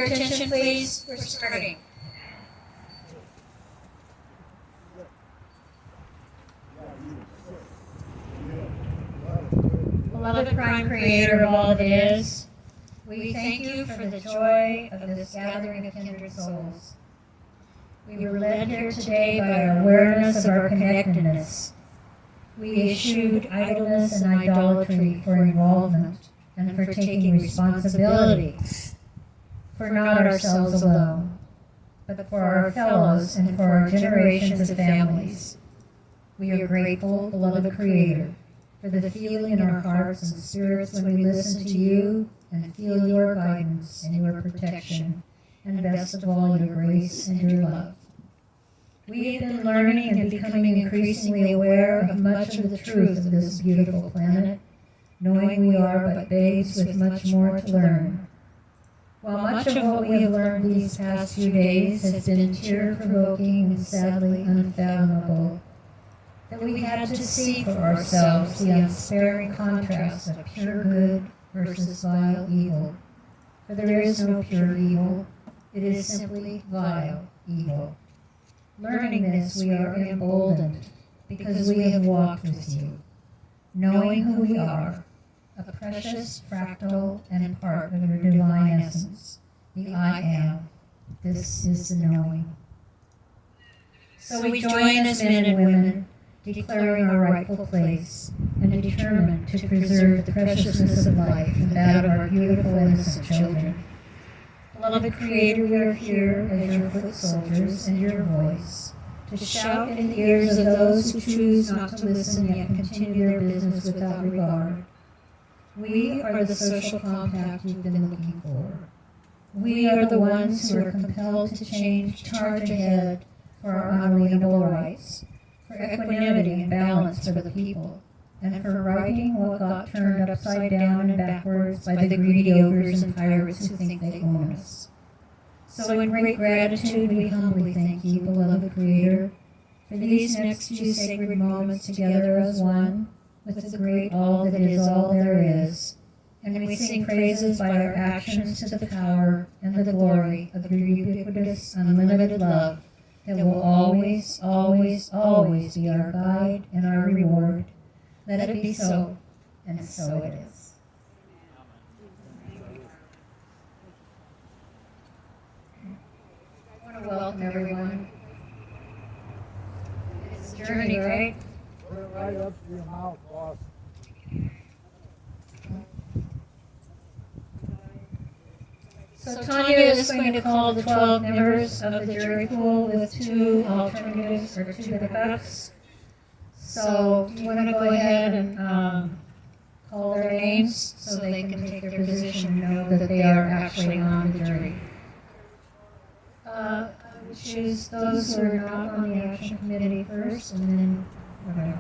your attention, please. We're starting. Beloved prime creator of all that is, we thank you for the joy of this gathering of kindred souls. We were led here today by our awareness of our connectedness. We eschewed idleness and idolatry for involvement and for taking responsibility for not ourselves alone, but for our fellows and for our generations of families. We are grateful, beloved Creator, for the feeling in our hearts and spirits when we listen to you and feel your guidance and your protection, and best of all, your grace and your love. We have been learning and becoming increasingly aware of much of the truth of this beautiful planet, knowing we are but babes with much more to learn. While much of what we have learned these past few days has been tear-provoking and sadly unfathomable, that we had to see for ourselves the unsparing contrast of pure good versus vile evil. For there is no pure evil, it is simply vile evil. Learning this, we are emboldened because we have walked with you, knowing who we are, a precious fractal and part of your divine essence, the I am. This is the knowing. So we join as men and women, declaring our rightful place and determined to preserve the preciousness of life and that of our beautiful innocent children. Beloved Creator, we are here as your foot soldiers and your voice, to shout in the ears of those who choose not to listen yet continue their business without regard. We are the social compact you've been looking for. We are the ones who are compelled to charge ahead for our unalienable rights, for equanimity and balance for the people, and for righting what got turned upside down and backwards by the greedy ogres and pirates who think they own us. So in great gratitude we humbly thank you, beloved Creator, for these next few sacred moments together as one, with the great all that is all there is, and we sing praises by our actions to the power and the glory of your ubiquitous, unlimited love that will always, always, always be our guide and our reward. Let it be so, and so it is. I want to welcome everyone. It's a journey, right? We're right up to your mouth, boss. So Tanya is going to call the 12 members of the jury pool with two alternatives or two backups. So do you want to go ahead and call their names so they can take their position and know that they are actually on the jury? I would choose those who are not on the action committee first, and then whatever.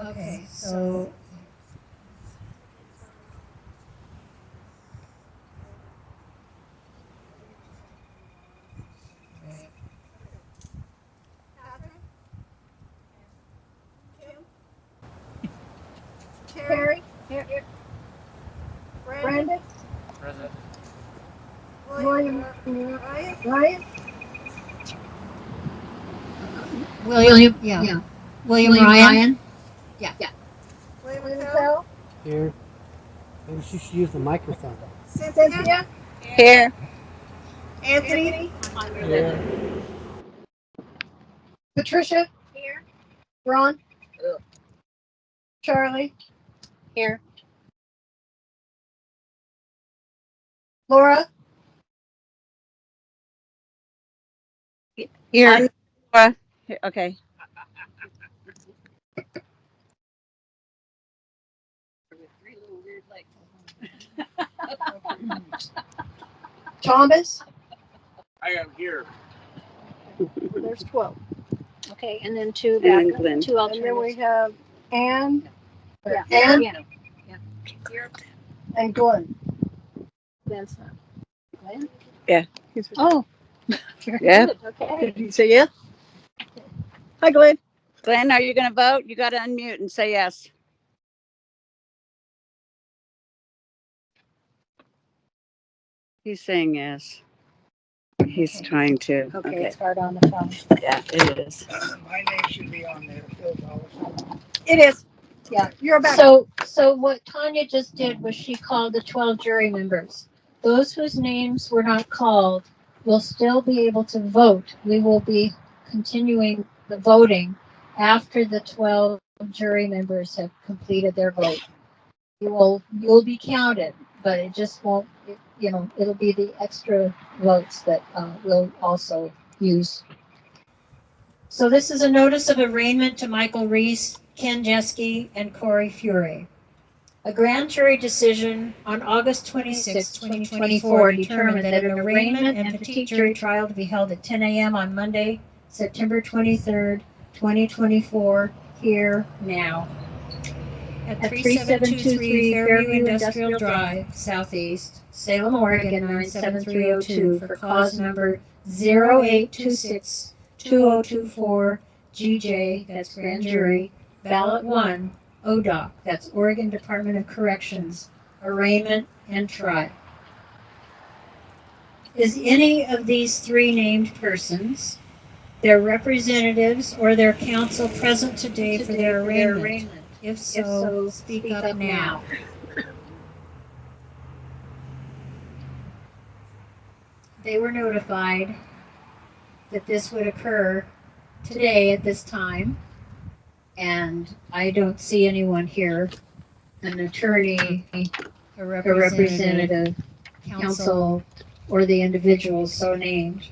Okay, so Terry? Here. Brandon? Present. William? Ryan? William, yeah. William Ryan? Yeah. William Tell? Here. Maybe she should use the microphone. Cynthia? Here. Anthony? Here. Patricia? Here. Ron? Charlie? Here. Laura? Here. Laura. Here. Okay. Thomas? I am here. There's 12. Okay, and then two And then back, Glenn. two And then we alternatives. have Ann? Yeah. Ann? Yeah. And Glenn. Glenn's not. Glenn? Yeah. Oh. Yeah. Good. Okay. Did you say yeah? Hi, Glenn. Glenn, are you going to vote? You got to unmute and say yes. He's saying yes. He's trying to. Okay, it's hard on the phone. Yeah, it is. My name should be on there. Phil Dollar. It is. Yeah. You're back. So what Tanya just did was she called the 12 jury members. Those whose names were not called will still be able to vote. We will be continuing the voting after the 12 jury members have completed their vote. You'll be counted, but it just won't, it'll be the extra votes that we'll also use. So this is a notice of arraignment to Michael Reese, Ken Jeske, and Corey Fury. A grand jury decision on August 26, 2024 determined that an arraignment and petite jury trial to be held at 10 a.m. on Monday, September 23rd, 2024, here, now. At 3723 Fairview Industrial Drive, Southeast, Salem, Oregon 97302 for cause number 08262024 GJ, that's grand jury, ballot 1, ODOC, that's Oregon Department of Corrections, arraignment and trial. Is any of these three named persons, their representatives, or their counsel present today for their arraignment? If so, speak up now. They were notified that this would occur today at this time, and I don't see anyone here, an attorney, a representative, counsel, or the individual so named.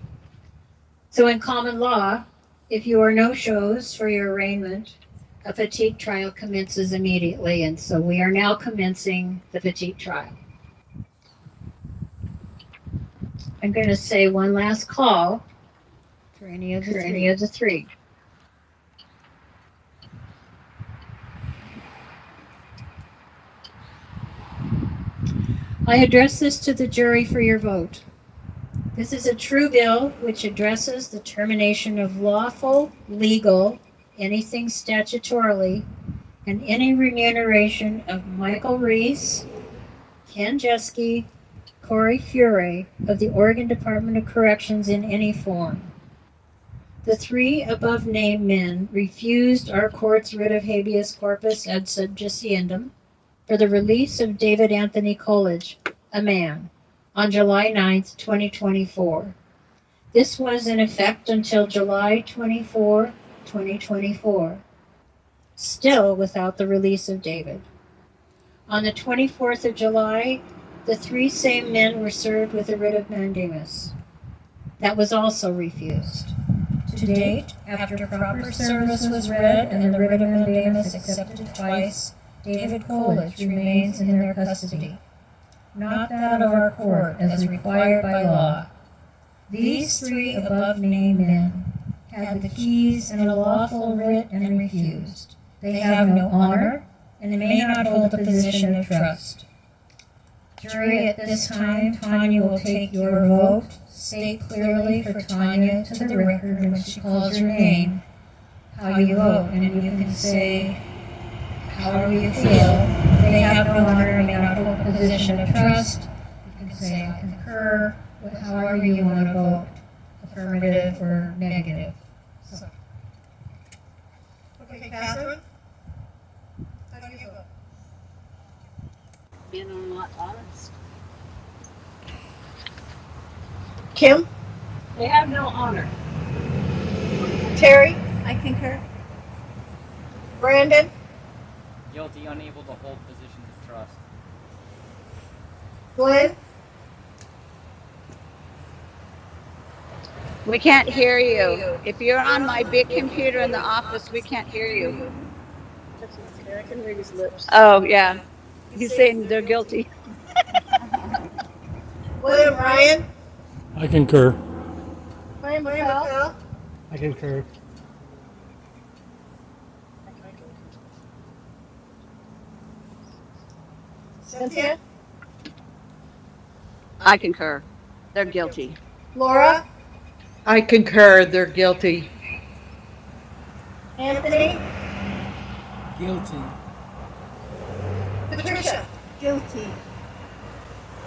So in common law, if you are no-shows for your arraignment, a petite trial commences immediately, and so we are now commencing the petite trial. I'm going to say one last call for any of the three. I address this to the jury for your vote. This is a true bill which addresses the termination of lawful, legal, anything statutorily, and any remuneration of Michael Reese, Ken Jeske, Corey Fury of the Oregon Department of Corrections in any form. The three above named men refused our court's writ of habeas corpus ad subjudiendum for the release of David Anthony Coolidge, a man, on July 9th, 2024. This was in effect until July 24, 2024, still without the release of David. On the 24th of July, the three same men were served with a writ of mandamus. That was also refused. To date, after proper service was read and the writ of mandamus accepted twice, David Coolidge remains in their custody, not that of our court as required by law. These three above named men had the keys and a lawful writ and refused. They have no honor and may not hold a position of trust. Jury, at this time, Tanya will take your vote. State clearly for Tanya to the record when she calls your name how you vote, and you can say however you feel. They have no honor and may not hold a position of trust. You can say I concur with however you want to vote, affirmative or negative. So. Okay, Catherine? How do you vote? Being not honest. Kim? They have no honor. Terry? I concur. Brandon? Guilty, unable to hold positions of trust. Glenn? We can't hear you. If you're on my big computer in the office, we can't hear you. I can read his lips. Oh, yeah. He's saying they're guilty. William Ryan? I concur. William McCall? I concur. Cynthia? I concur. They're guilty. Laura? I concur, they're guilty. Anthony? Guilty. Patricia? Guilty.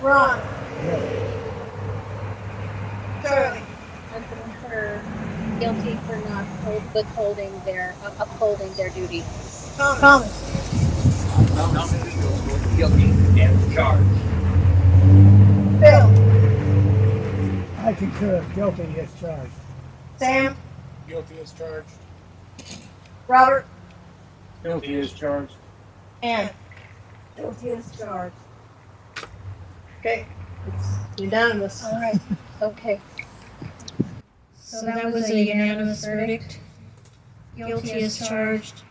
Ron? Anthony Kerr guilty for not upholding their duty. Thomas. Guilty as charged. Bill. I concur. Guilty as charged. Sam. Guilty as charged. Robert. Guilty as charged. Ann. Guilty as charged. Okay, it's unanimous. All right. Okay. So that was a unanimous verdict. Guilty as charged.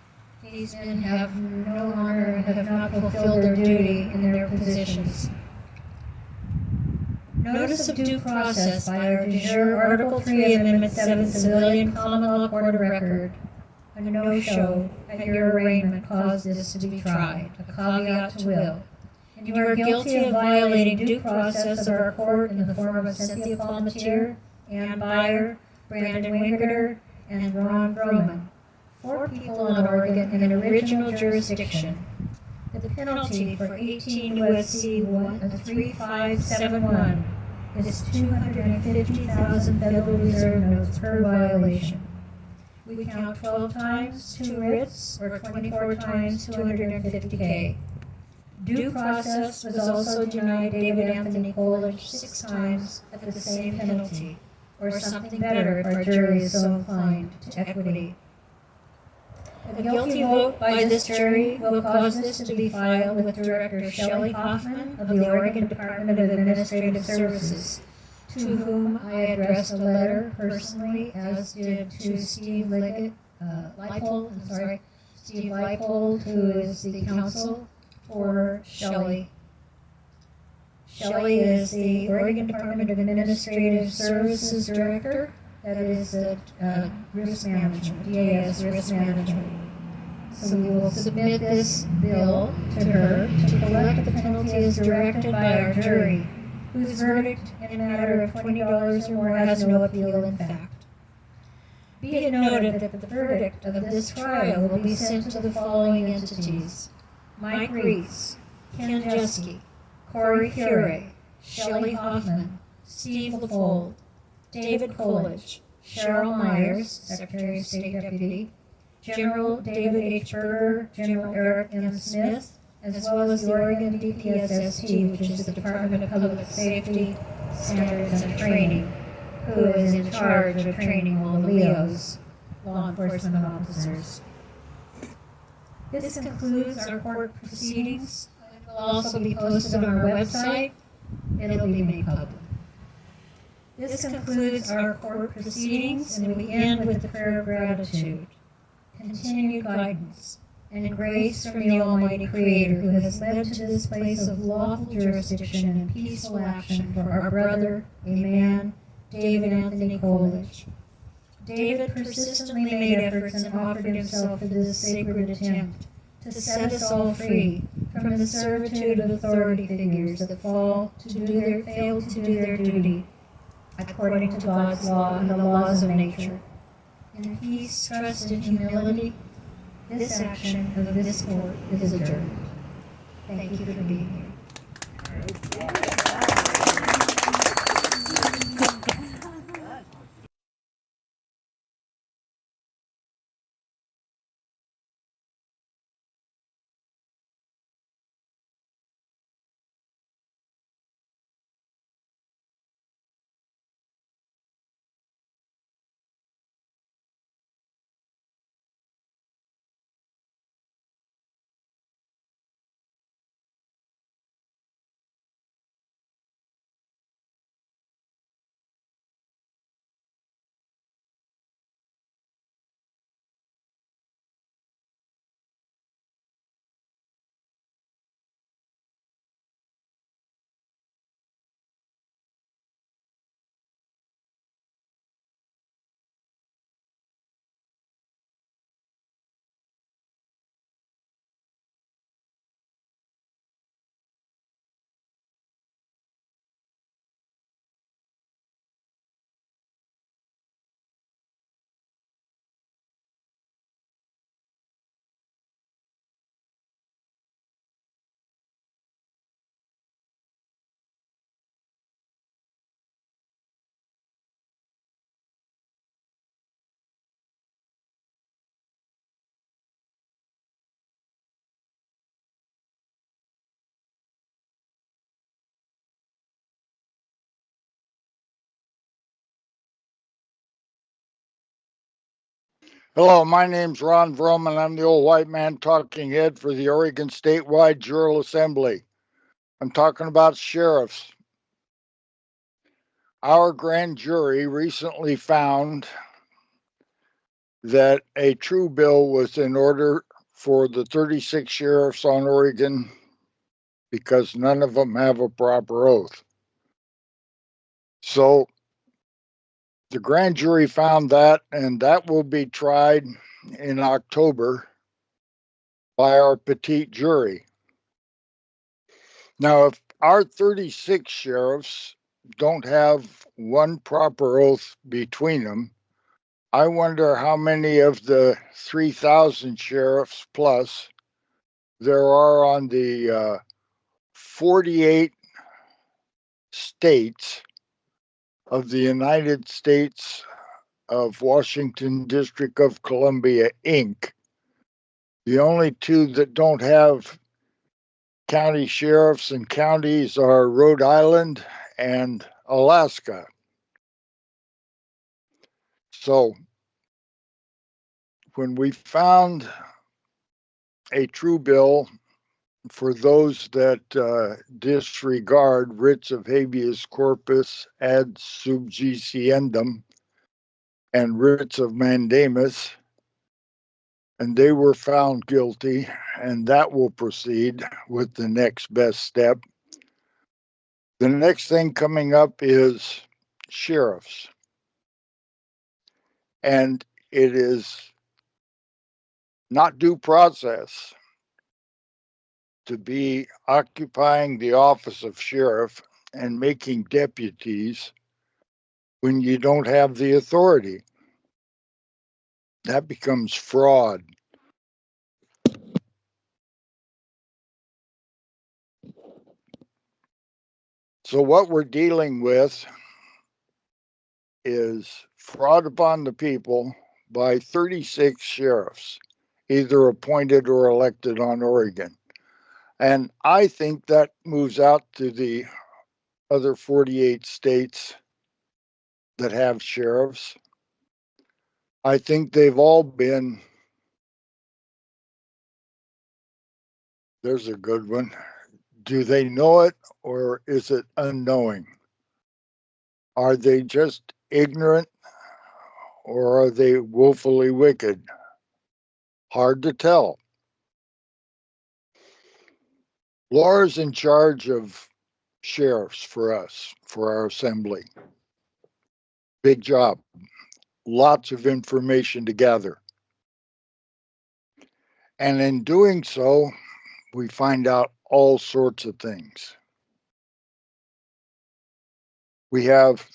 These men have no honor and have not fulfilled their duty in their positions. Notice of due process by our de jure Article 3, Amendment 7 Civilian Common Law Court of Record. A no-show at your arraignment caused this to be tried, a caveat to will. And you are guilty of violating due process of our court in the form of Cynthia Palmatier, Ann Byer, Brandon Wingerter, and Ron Broman. 4 people in Oregon in an original jurisdiction. The penalty for 18 U.S.C. 3571 is 250,000 Federal Reserve notes per violation. We count 12 times 2 writs, or 24 times 250K. Due process was also denied David Anthony Coolidge 6 times at the same penalty, or something better if our jury is so inclined to equity. A guilty vote by this jury will cause this to be filed with Director Shelley Hoffman of the Oregon Department of Administrative Services, to whom I addressed a letter personally, as did to Steve Leipold, who is the counsel for Shelley. Shelley is the Oregon Department of Administrative Services Director, that is risk management, DAS risk management. So we will submit this bill to her to collect the penalty as directed by our jury, whose verdict in a matter of $20 or more has no appeal in fact. Be it noted that the verdict of this trial will be sent to the following entities: Mike Reese, Ken Jeske, Corey Fure, Shelley Hoffman, Steve Leipold, David Coolidge, Cheryl Myers, Secretary of State Deputy, General David H. Berger, General Eric M. Smith, as well as the Oregon DPSST, which is the Department of Public Safety, Standards and Training, who is in charge of training all the LEOs, law enforcement officers. This concludes our court proceedings. It will also be posted on our website. It'll be made public. This concludes our court proceedings, and we end with the prayer of gratitude, continued guidance, and grace from the Almighty Creator, who has led to this place of lawful jurisdiction and peaceful action for our brother, a man, David Anthony Coolidge. David persistently made efforts and offered himself for this sacred attempt to set us all free from the servitude of authority figures that fail to do their duty according to God's law and the laws of nature. In peace, trust, and humility, this action of this court is adjourned. Thank you for being here. Hello, my name's Ron Vroman. I'm the old white man talking head for the Oregon Statewide Jural Assembly. I'm talking about sheriffs. Our grand jury recently found that a true bill was in order for the 36 sheriffs on Oregon because none of them have a proper oath. So the grand jury found that, and that will be tried in October by our petite jury. Now, if our 36 sheriffs don't have one proper oath between them, I wonder how many of the 3,000 sheriffs plus there are on the 48 states of the United States of Washington District of Columbia, Inc. The only two that don't have county sheriffs and counties are Rhode Island and Alaska. So when we found a true bill for those that disregard writs of habeas corpus ad subjiciendum and writs of mandamus, and they were found guilty, and that will proceed with the next best step. The next thing coming up is sheriffs. And it is not due process to be occupying the office of sheriff and making deputies when you don't have the authority. That becomes fraud. So what we're dealing with is fraud upon the people by 36 sheriffs, either appointed or elected on Oregon. And I think that moves out to the other 48 states that have sheriffs. I think they've all been, there's a good one. Do they know it or is it unknowing? Are they just ignorant or are they woefully wicked? Hard to tell. Laura's in charge of sheriffs for us, for our assembly. Big job. Lots of information to gather. And in doing so, we find out all sorts of things. We have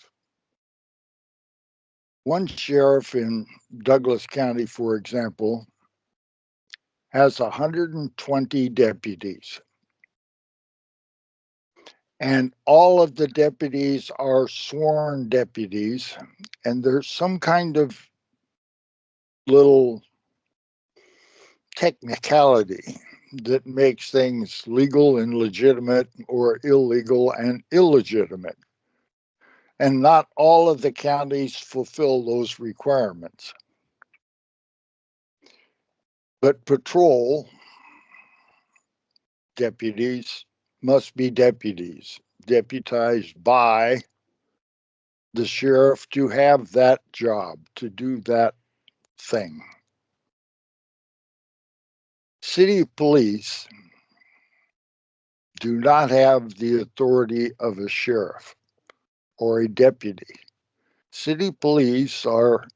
one sheriff in Douglas County, for example, has 120 deputies. And all of the deputies are sworn deputies. And there's some kind of little technicality that makes things legal and legitimate or illegal and illegitimate. And not all of the counties fulfill those requirements. But patrol deputies must be deputies, deputized by the sheriff to have that job, to do that thing. City police do not have the authority of a sheriff or a deputy. City police are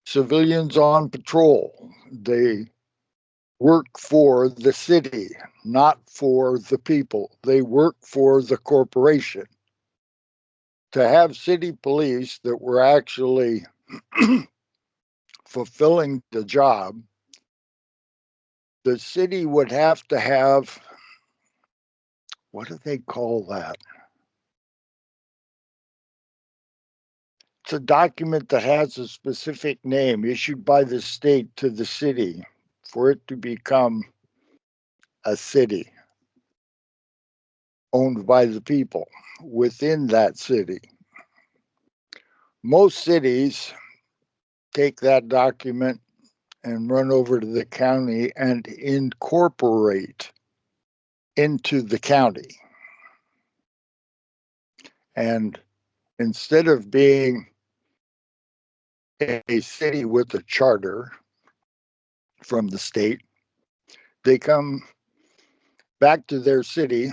civilians on patrol. They work for the city, not for the people. They work for the corporation. To have city police that were actually fulfilling the job, the city would have to have, what do they call that? It's a document that has a specific name issued by the state to the city for it to become a city owned by the people within that city. Most cities take that document and run over to the county and incorporate into the county. And instead of being a city with a charter from the state, they come back to their city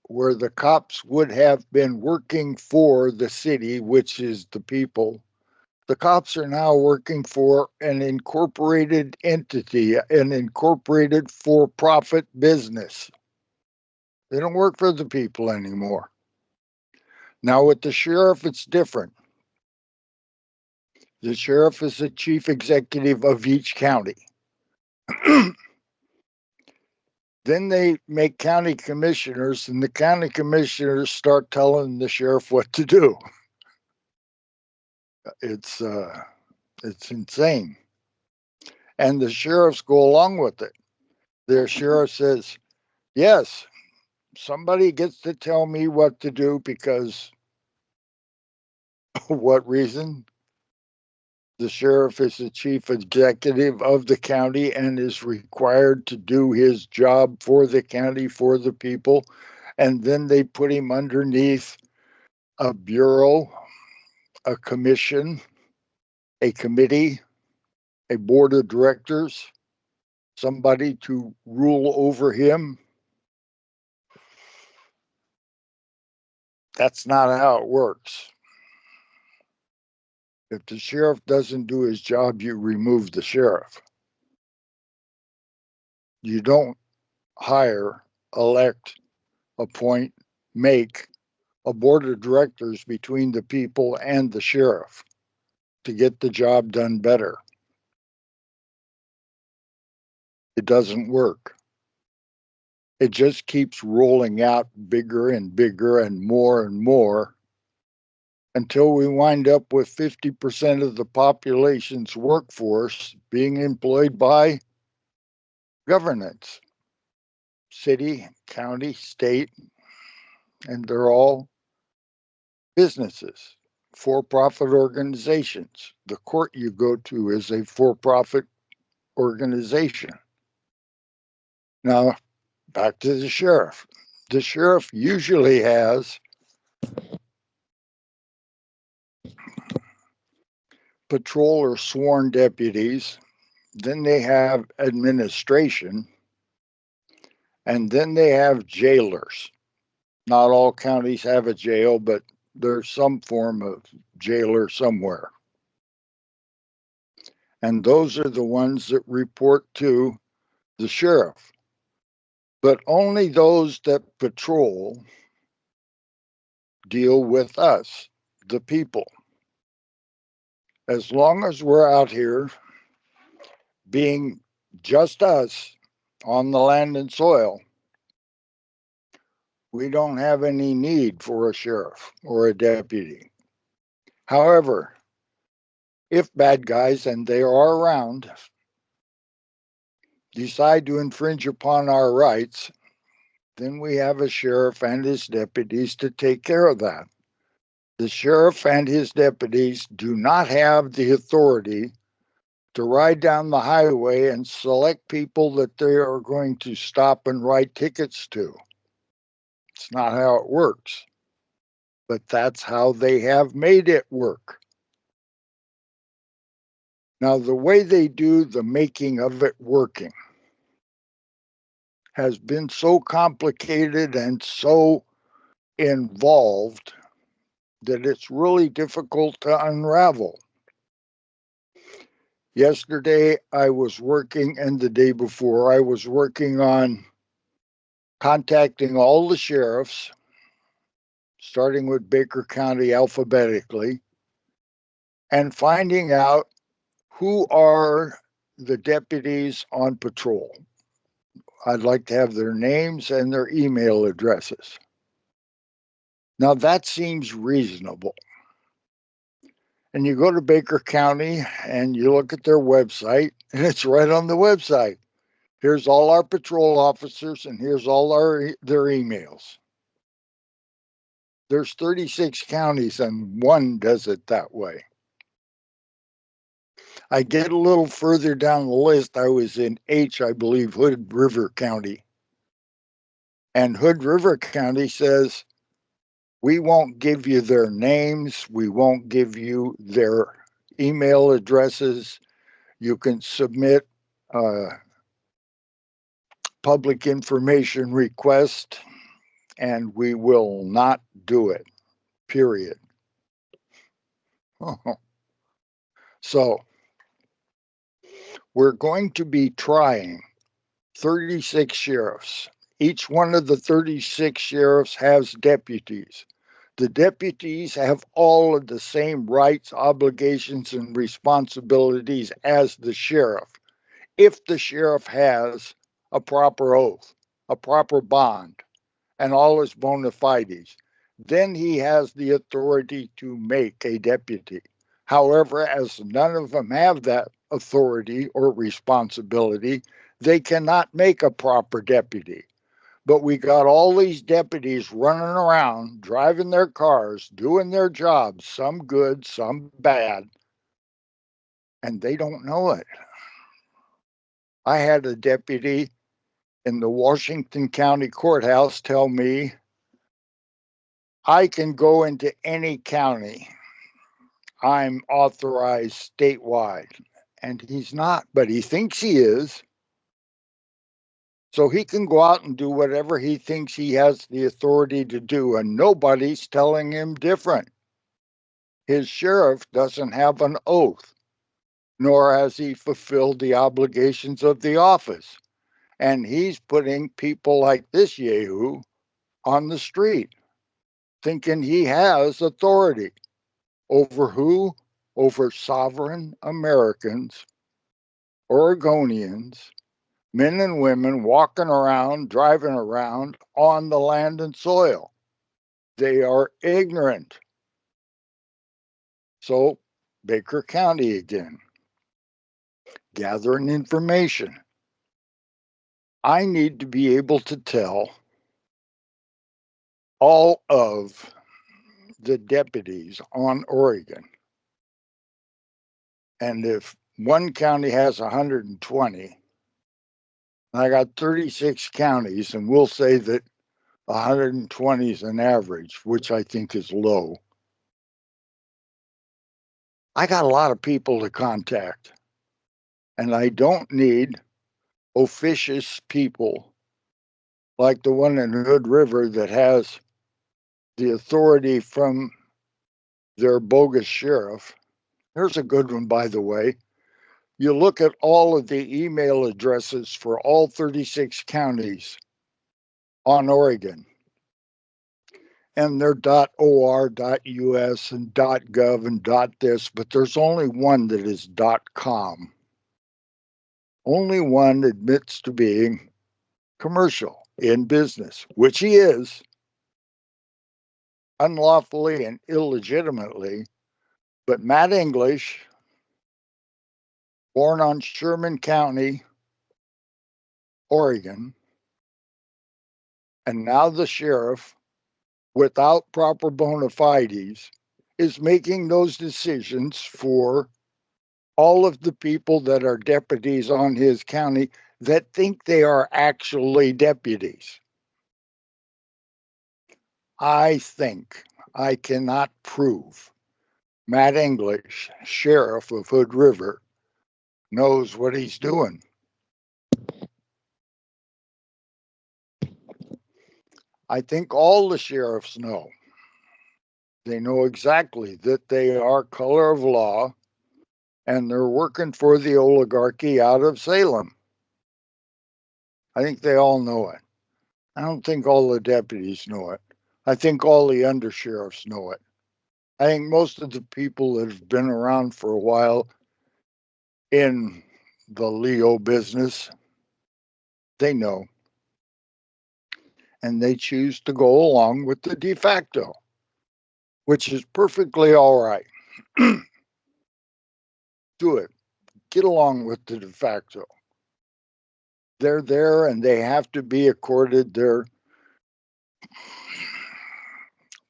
where the cops would have been working for the city, which is the people. The cops are now working for an incorporated entity, an incorporated for-profit business. They don't work for the people anymore. Now with the sheriff, it's different. The sheriff is the chief executive of each county. Then they make county commissioners, and the county commissioners start telling the sheriff what to do. It's insane. And the sheriffs go along with it. Their sheriff says, yes, somebody gets to tell me what to do because what reason? The sheriff is the chief executive of the county and is required to do his job for the county, for the people. And then they put him underneath a bureau, a commission, a committee, a board of directors, somebody to rule over him. That's not how it works. If the sheriff doesn't do his job, you remove the sheriff. You don't hire, elect, appoint, make a board of directors between the people and the sheriff to get the job done better. It doesn't work. It just keeps rolling out bigger and bigger and more until we wind up with 50% of the population's workforce being employed by governance, city, county, state, and they're all businesses, for-profit organizations. The court you go to is a for-profit organization. Now, back to the sheriff. The sheriff usually has patrol or sworn deputies, then they have administration, and then they have jailers. Not all counties have a jail, but there's some form of jailer somewhere. And those are the ones that report to the sheriff. But only those that patrol deal with us, the people. As long as we're out here being just us on the land and soil, we don't have any need for a sheriff or a deputy. However, if bad guys, and they are around, decide to infringe upon our rights, then we have a sheriff and his deputies to take care of that. The sheriff and his deputies do not have the authority to ride down the highway and select people that they are going to stop and write tickets to. It's not how it works, but that's how they have made it work. Now, the way they do the making of it working has been so complicated and so involved that it's really difficult to unravel. Yesterday, I was working, and the day before, I was working on contacting all the sheriffs, starting with Baker County alphabetically, and finding out who are the deputies on patrol. I'd like to have their names and their email addresses. Now that seems reasonable. And you go to Baker County and you look at their website, and it's right on the website. Here's all our patrol officers, and here's all their emails. There's 36 counties, and one does it that way. I get a little further down the list. I was in H, I believe, Hood River County. And Hood River County says, we won't give you their names. We won't give you their email addresses. You can submit a public information request, and we will not do it, period. So we're going to be trying 36 sheriffs. Each one of the 36 sheriffs has deputies. The deputies have all of the same rights, obligations, and responsibilities as the sheriff. If the sheriff has a proper oath, a proper bond, and all his bona fides, then he has the authority to make a deputy. However, as none of them have that authority or responsibility, they cannot make a proper deputy. But we got all these deputies running around, driving their cars, doing their jobs, some good, some bad, and they don't know it. I had a deputy in the Washington County Courthouse tell me, I can go into any county. I'm authorized statewide. And he's not, but he thinks he is. So he can go out and do whatever he thinks he has the authority to do, and nobody's telling him different. His sheriff doesn't have an oath, nor has he fulfilled the obligations of the office. And he's putting people like this Yahoo on the street, thinking he has authority. Over who? Over sovereign Americans, Oregonians, men and women walking around, driving around on the land and soil. They are ignorant. So, Baker County again, gathering information. I need to be able to tell all of the deputies on Oregon. And if one county has 120, I got 36 counties, and we'll say that 120 is an average, which I think is low. I got a lot of people to contact, and I don't need officious people like the one in Hood River that has the authority from their bogus sheriff. Here's a good one, by the way. You look at all of the email addresses for all 36 counties on Oregon, and they're .or, .us, and .gov, and .this, but there's only one that is .com. Only one admits to being commercial in business, which he is, unlawfully and illegitimately. But Matt English, born on Sherman County, Oregon, and now the sheriff, without proper bona fides, is making those decisions for all of the people that are deputies on his county that think they are actually deputies. I think I cannot prove Matt English, sheriff of Hood River, knows what he's doing. I think all the sheriffs know. They know exactly that they are color of law, and they're working for the oligarchy out of Salem. I think they all know it. I don't think all the deputies know it. I think all the undersheriffs know it. I think most of the people that have been around for a while in the Leo business, they know. And they choose to go along with the de facto, which is perfectly all right. Do it. Get along with the de facto. They're there and they have to be accorded their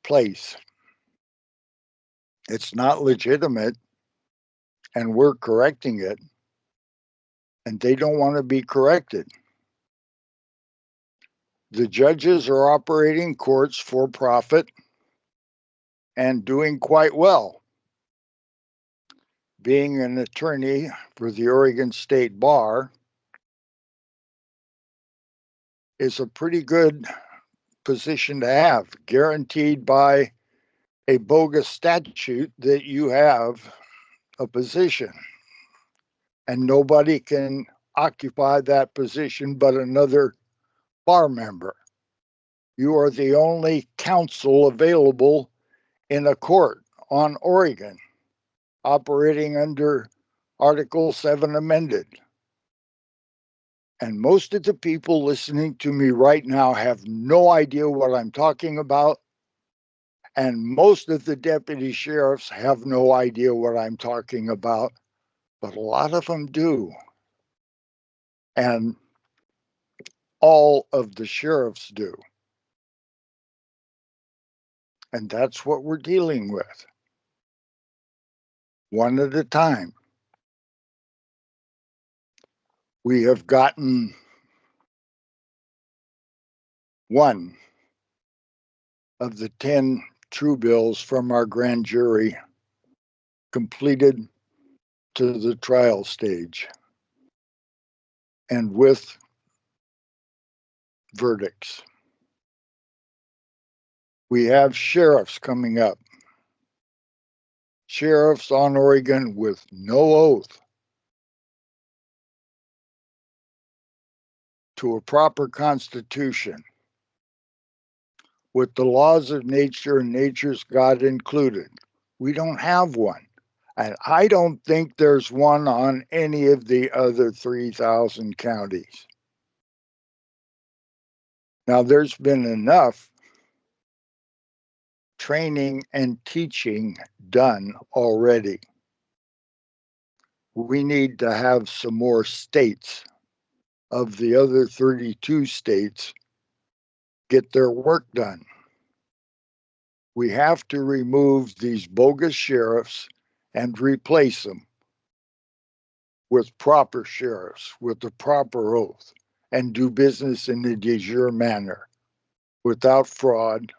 place. It's not legitimate and we're correcting it, and they don't want to be corrected. The judges are operating courts for profit and doing quite well. Being an attorney for the Oregon State Bar is a pretty good position to have, guaranteed by a bogus statute that you have a position and nobody can occupy that position but another bar member. You are the only counsel available in a court on Oregon, operating under Article 7 amended. And most of the people listening to me right now have no idea what I'm talking about. And most of the deputy sheriffs have no idea what I'm talking about, but a lot of them do. And all of the sheriffs do. And that's what we're dealing with, one at a time. We have gotten one of the 10 true bills from our grand jury completed to the trial stage and with verdicts. We have sheriffs coming up. Sheriffs on Oregon with no oath to a proper constitution, with the laws of nature and nature's God included. We don't have one. And I don't think there's one on any of the other 3,000 counties. Now, there's been enough training and teaching done already. We need to have some more states of the other 32 states get their work done. We have to remove these bogus sheriffs and replace them with proper sheriffs, with the proper oath, and do business in a de jure manner without fraud.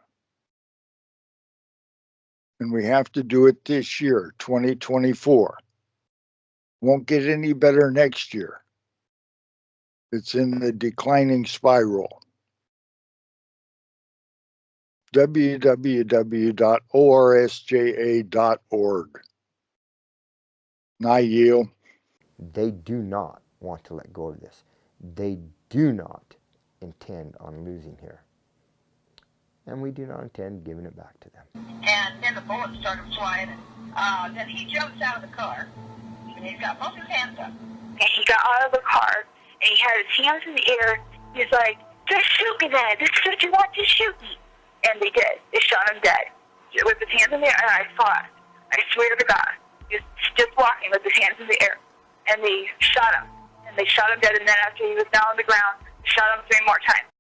And we have to do it this year, 2024. Won't get any better next year. It's in the declining spiral. www.orsja.org. And I yield. They do not want to let go of this. They do not intend on losing here. And we do not intend giving it back to them. And then the bullets started flying. Then he jumps out of the car. And he's got both his hands up. And he got out of the car, and he had his hands in the air. He's like, just shoot me then. This is what you want, just shoot me. And they did. They shot him dead. With his hands in the air, and I saw it. I swear to God. He was just walking with his hands in the air. And they shot him. And they shot him dead, and then after he was down on the ground, they shot him 3 more times.